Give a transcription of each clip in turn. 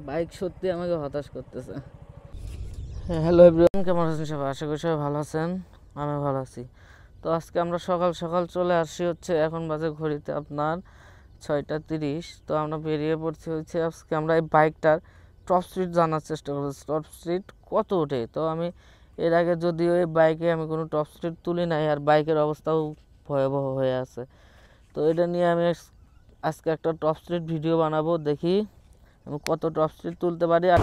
Bike সত্যি আমাকে হতাশ করতেছে। হ্যালো এভরিওয়ান, কেমন আছেন সবাই? আশা করি সবাই ভালো আছেন, আমি ভালো আছি। তো আজকে আমরা সকাল সকাল চলে আসছি হচ্ছে, এখন বাজে ঘড়িতে আপনার 6টা 30। তো আমরা বেরিয়ে পড়ছি হচ্ছে, আজকে আমরা এই বাইকটার টপ স্পিড জানার চেষ্টা করছি, টপ স্পিড কত ওঠে। তো আমি এর আগে যদিও এই বাইকে আমি কোনো টপ স্পিড তুলি নাই, আর বাইকের অবস্থাও ভয়াবহ হয়ে আছে। তো এটা নিয়ে আমি আজকে একটা টপ স্পিড ভিডিও বানাবো, দেখি আমি কত টপ স্পিড তুলতে পারি। আর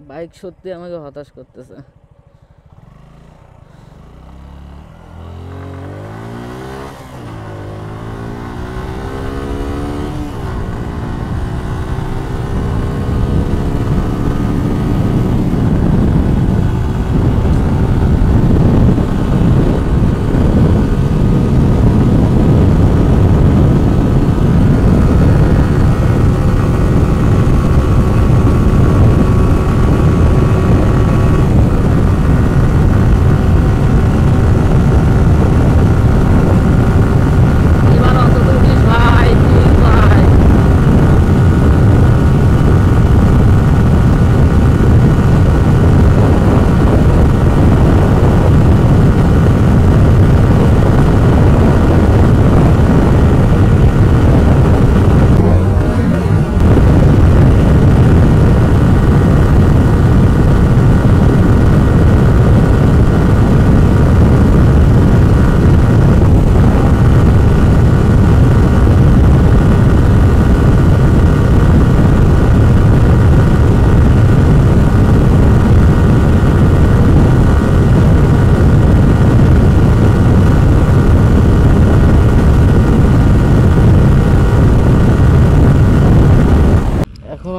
বাইক সত্যি আমাকে হতাশ করতেছে।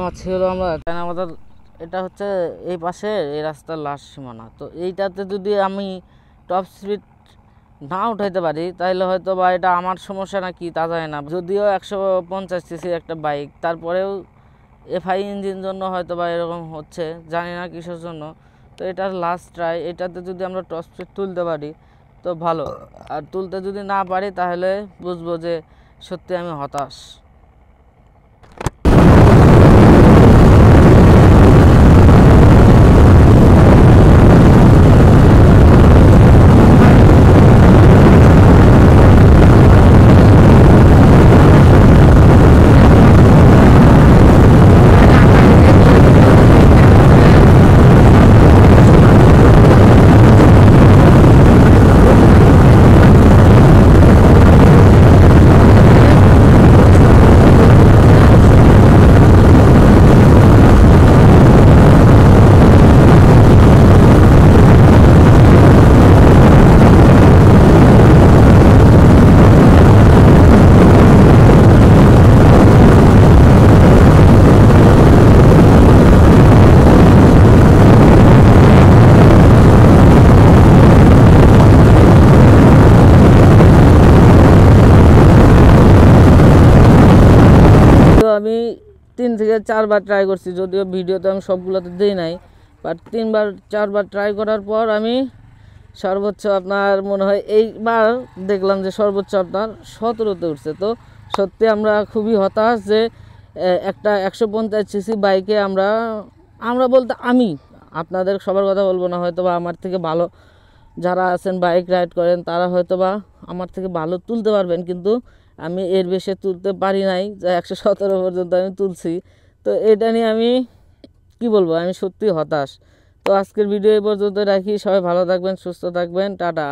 আজকে হলো আমরা আমাদের এটা হচ্ছে এই পাশে এই রাস্তার লাস্ট সীমানা। তো এইটাতে যদি আমি টপ স্পিড না উঠাইতে পারি তাহলে হয়তো বা এটা আমার সমস্যা নাকি তা জানি না। যদিও 150 সিসির একটা বাইক, তারপরেও এফআই ইঞ্জিন জন্য হয়তো বা এরকম হচ্ছে, জানি না কিসের জন্য। তো এটার লাস্ট ট্রাই, এটাতে যদি আমরা টপ স্পিড তুলতে পারি তো ভালো, আর তুলতে যদি না পারি তাহলে বুঝবো যে সত্যি আমি হতাশ। আমি 3 থেকে 4 বার ট্রাই করছি, যদিও ভিডিওতে আমি সবগুলোতে দিই নাই, বাট 3-4 বার ট্রাই করার পর আমি সর্বোচ্চ আপনার মনে হয় এইবার দেখলাম যে সর্বোচ্চ আপনার 17তে উঠছে। তো সত্যি আমরা খুবই হতাশ যে একটা 150 সিসি বাইকে আমরা বলতে আমি আপনাদের সবার কথা বলবো না, হয়তো বা আমার থেকে ভালো যারা আছেন বাইক রাইড করেন তারা হয়তো বা আমার থেকে ভালো তুলতে পারবেন, কিন্তু আমি এর বেশি তুলতে পারি নাই, যা 117 পর্যন্ত আমি তুলছি। তো এটা নিয়ে আমি কি বলবো, আমি সত্যি হতাশ। তো আজকের ভিডিও এই পর্যন্ত রাখি, সবাই ভালো থাকবেন, সুস্থ থাকবেন, টাটা।